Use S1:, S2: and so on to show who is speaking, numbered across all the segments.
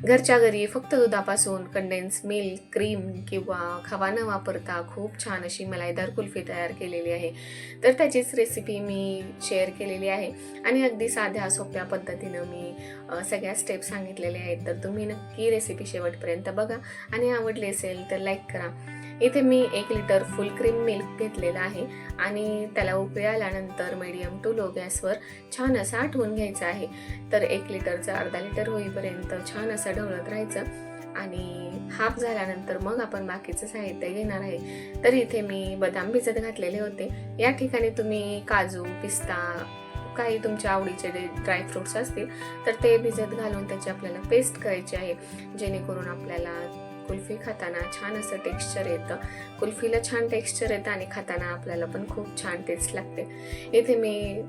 S1: घरच्या घरी फक्त दुधापासून कंडेन्स मिल्क, क्रीम किंवा खवा न वापरता खूप छान अशी मलाईदार कुल्फी तयार केलेली आहे. तर त्याचीच रेसिपी मी शेअर केलेली आहे आणि अगदी साध्या सोप्या पद्धतीनं मी सगळ्या स्टेप सांगितलेल्या आहेत. तर तुम्ही नक्की रेसिपी शेवटपर्यंत बघा आणि आवडली असेल तर लाईक करा. इथे मी 1 लिटर फुल क्रीम मिल्क घेतलेला आहे आणि त्याला उकळी आल्यानंतर मीडियम टू लो गॅसवर छान असं आटवून घ्यायचं आहे. तर 1 लिटरचं अर्धा लिटर होईपर्यंत छान असं ढवळत राहायचं आणि हाफ झाल्यानंतर मग आपण बाकीचं साहित्य घेणार आहे. तर इथे मी बदाम भिजत घातलेले होते. या ठिकाणी तुम्ही काजू, पिस्ता, काही तुमच्या आवडीचे ड्रायफ्रुट्स असतील तर ते भिजत घालून त्याची आपल्याला पेस्ट करायची आहे, जेणेकरून आपल्याला कुल्फी खाताना छान असं टेक्स्चर येतं. कुल्फीला छान टेक्स्चर येतं आणि खाताना आपल्याला पण खूप छान टेस्ट लागते. इथे मी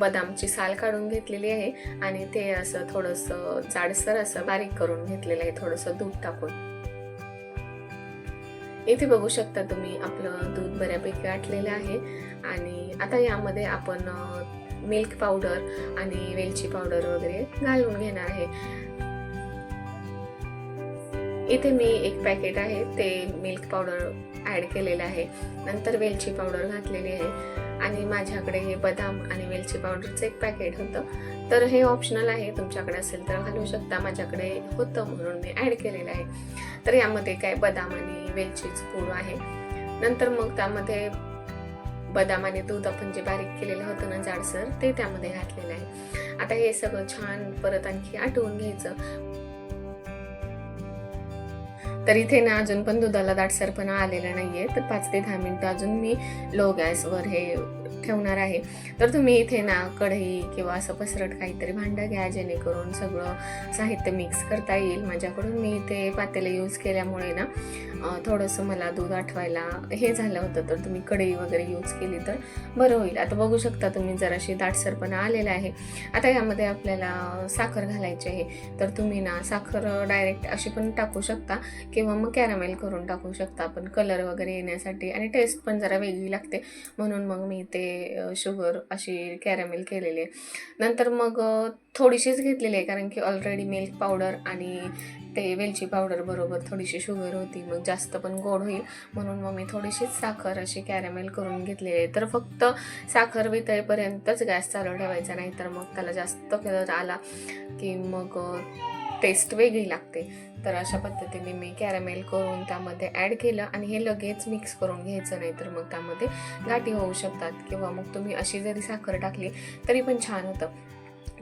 S1: बदामची साल काढून घेतलेली आहे आणि ते असं थोडंसं जाडसर असं बारीक करून घेतलेलं आहे, थोडंसं दूध टाकून. इथे बघू शकता तुम्ही आपलं दूध बऱ्यापैकी आटलेलं आहे आणि आता यामध्ये आपण मिल्क पावडर आणि वेलची पावडर वगैरे घालून घेणार आहे. इथे मी 1 पॅकेट आहे ते मिल्क पावडर ॲड केलेलं आहे, नंतर वेलची पावडर घातलेली आहे आणि माझ्याकडे हे बदाम आणि वेलची पावडरचं 1 पॅकेट होतं. तर हे ऑप्शनल आहे, तुमच्याकडे असेल तर घालू शकता. माझ्याकडे होतं म्हणून मी ॲड केलेलं आहे. तर यामध्ये काय बदाम आणि वेलचीच पूड आहे. नंतर मग त्यामध्ये बदाम आणि दूध आपण जे बारीक केलेलं होतं ना जाडसर, ते त्यामध्ये घातलेलं आहे. आता हे सगळं छान परत आणखी आटवून घ्यायचं. तर इथे ना अजून पण दुधाला दाटसरपणा आलेला नाहीये. तर 5 ते 10 मिनिटं अजून मी लो गॅसवर हे ठेवणार आहे. तर तुम्ही इथे ना कढई किंवा असं पसरट काहीतरी भांडं घ्या, जेणेकरून सगळं साहित्य मिक्स करता येईल. माझ्याकडून मी इथे पातेलं यूज केल्यामुळे ना थोडंसं मला दूध आठवायला हे झालं होतं. तर तुम्ही कढई वगैरे यूज केली तर बरं होईल. आता बघू शकता तुम्ही जराशी दाटसरपणा आलेला आहे. आता यामध्ये आपल्याला साखर घालायची आहे. तर तुम्ही ना साखर डायरेक्ट अशी पण टाकू शकता किंवा मग कॅरामेल करून टाकू शकता आपण, कलर वगैरे येण्यासाठी आणि टेस्ट पण जरा वेगळी लागते, म्हणून मग मी ते शुगर अशी कॅरामेल केलेली आहे. नंतर मग थोडीशीच घेतलेली आहे, कारण की ऑलरेडी मिल्क पावडर आणि ते वेलची पावडर बरोबर थोडीशी शुगर होती, मग जास्त पण गोड होईल म्हणून मग मी थोडीशीच साखर अशी कॅरामेल करून घेतलेली आहे. तर फक्त साखर वितळेपर्यंतच गॅस चालू ठेवायचा, नाही तर मग त्याला जास्त कलर आला की मग टेस्ट वेगळी लागते. तर अशा पद्धतीने मी कॅरामेल करून त्यामध्ये ॲड केलं आणि हे लगेच मिक्स करून घ्यायचं, नाही तर मग त्यामध्ये गाठी होऊ शकतात किंवा मग तुम्ही अशी जरी साखर टाकली तरी पण छान होतं.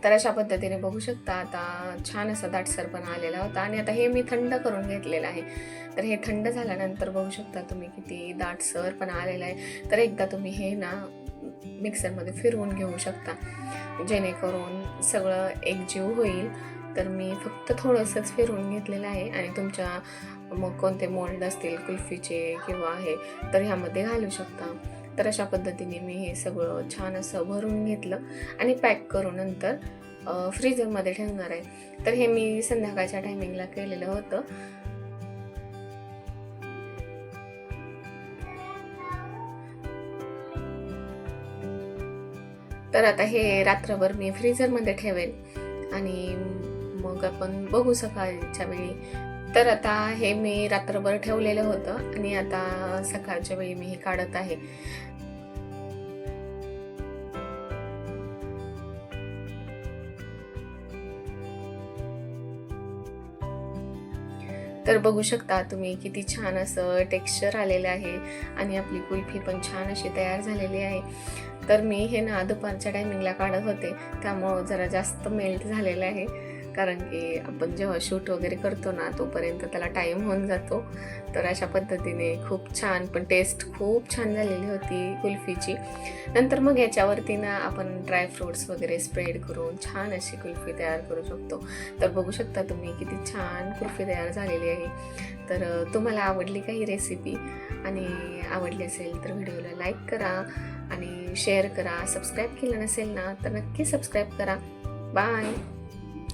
S1: तर अशा पद्धतीने बघू शकता आता छान असा दाटसरपणा आलेला होता आणि आता हे मी थंड करून घेतलेलं आहे. तर हे थंड झाल्यानंतर बघू शकता तुम्ही किती दाटसरपणा आलेला आहे. तर एकदा तुम्ही हे ना मिक्सरमध्ये फिरवून घेऊ शकता, जेणेकरून सगळं एकजीव होईल. तर मी फक्त थोडंसंच फिरवून घेतलेलं आहे आणि तुमच्या मग कोणते मोल्ड असतील कुल्फीचे किंवा हे तर ह्यामध्ये घालू शकता. तर अशा पद्धतीने मी हे सगळं छान असं भरून घेतलं आणि पॅक करून नंतर फ्रीजरमध्ये ठेवणार आहे. तर हे मी संध्याकाळच्या टायमिंगला केलेलं होतं. तर आता हे रात्रभर मी फ्रीजरमध्ये ठेवेन आणि मग आपण बघू सकाळच्या वेळी. तर आता हे मी रात्रभर ठेवलेलं होतं आणि आता सकाळच्या वेळी मी हे काढत आहे. तर बघू शकता तुम्ही किती छान असं टेक्स्चर आलेलं आहे आणि आपली कुल्फी पण छान अशी तयार झालेली आहे. तर मी हे ना दुपारच्या टायमिंगला काढत होते, त्यामुळं जरा जास्त मेल्ट झालेलं आहे, कारण की आपण जेव्हा शूट वगैरे करतो ना तोपर्यंत त्याला टाईम होऊन जातो. तर अशा पद्धतीने खूप छान, पण टेस्ट खूप छान झालेली होती कुल्फीची. नंतर मग याच्यावरती ना आपण ड्रायफ्रूट्स वगैरे स्प्रेड करून छान अशी कुल्फी तयार करू शकतो. तर बघू शकता तुम्ही किती छान कुल्फी तयार झालेली आहे. तर तुम्हाला आवडली का ही रेसिपी? आणि आवडली असेल तर व्हिडिओला लाईक करा आणि शेअर करा. सबस्क्राईब केलं नसेल ना तर नक्की सबस्क्राईब करा. बाय.